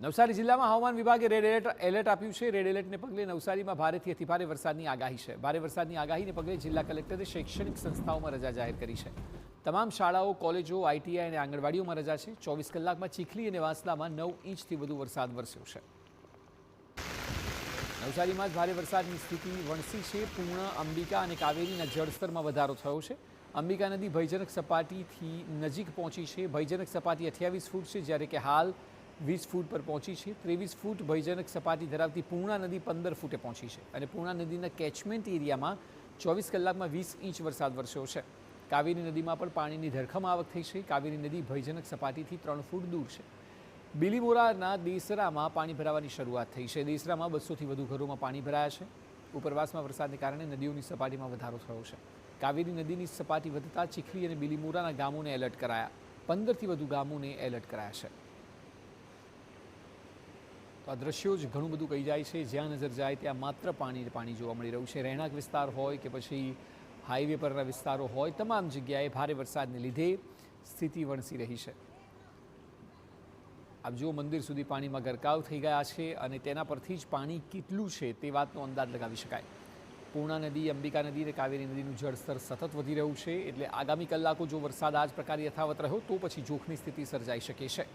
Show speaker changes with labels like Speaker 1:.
Speaker 1: નવસારી જિલ્લામાં હવામાન વિભાગે રેડ એલર્ટ આપ્યું છે। રેડ એલર્ટને પગલે નવસારીમાં ભારેથી અતિભારે વરસાદની આગાહી છે। ભારે વરસાદની આગાહીને પગલે જિલ્લા કલેક્ટરે શૈક્ષણિક સંસ્થાઓમાં રજા જાહેર કરી છે। તમામ શાળાઓ, કોલેજો, આઈટીઆઈ અને આંગણવાડીઓમાં રજા છે। 24 કલાકમાં ચીખલી અને વાંસદામાં 9 ઇંચથી વધુ વરસાદ વરસ્યો છે। નવસારીમાં જ ભારે વરસાદની સ્થિતિ વણસી છે। પૂર્ણ, અંબિકા અને કાવેરીના જળસ્તરમાં વધારો થયો છે। અંબિકા નદી ભયજનક સપાટીથી નજીક પહોંચી છે। ભયજનક સપાટી 28 ફૂટ છે, જ્યારે કે હાલ 20 ફૂટ પર પહોંચી છે। 23 ફૂટ ભયજનક સપાટી ધરાવતી પૂર્ણા નદી 15 ફૂટે પહોંચી છે અને પૂર્ણા નદીના કેચમેન્ટ એરિયામાં 24 કલાકમાં 20 ઇંચ વરસાદ વરસ્યો છે। કાવેરી નદીમાં પણ પાણીની ધરખમ આવક થઈ છે। કાવેરી નદી ભયજનક સપાટીથી 3 ફૂટ દૂર છે। બિલીમોરાના દેસરામાં પાણી ભરાવાની શરૂઆત થઈ છે। દેસરામાં 200થી વધુ ઘરોમાં પાણી ભરાયા છે। ઉપરવાસમાં વરસાદને કારણે નદીઓની સપાટીમાં વધારો થયો છે। કાવેરી નદીની સપાટી વધતા ચીખલી અને બિલીમોરાના ગામોને એલર્ટ કરાયા। 15થી વધુ ગામોને એલર્ટ કરાયા છે। તો આ દ્રશ્યો જ ઘણું બધું કહી જાય છે। જ્યાં નજર જાય ત્યાં માત્ર પાણી જોવા મળી રહ્યું છે। રહેણાંક વિસ્તાર હોય કે પછી હાઈવે પરના વિસ્તારો હોય, તમામ જગ્યાએ ભારે વરસાદને લીધે સ્થિતિ વણસી રહી છે। આપ જુઓ, મંદિર સુધી પાણીમાં ગરકાવ થઈ ગયા છે અને તેના પરથી જ પાણી કેટલું છે તે વાતનો અંદાજ લગાવી શકાય। પૂર્ણા નદી, અંબિકા નદી અને કાવેરી નદીનું જળસ્તર સતત વધી રહ્યું છે, એટલે આગામી કલાકો જો વરસાદ આ જ પ્રકારે યથાવત રહ્યો તો પછી જોખમી સ્થિતિ સર્જાઈ શકે છે।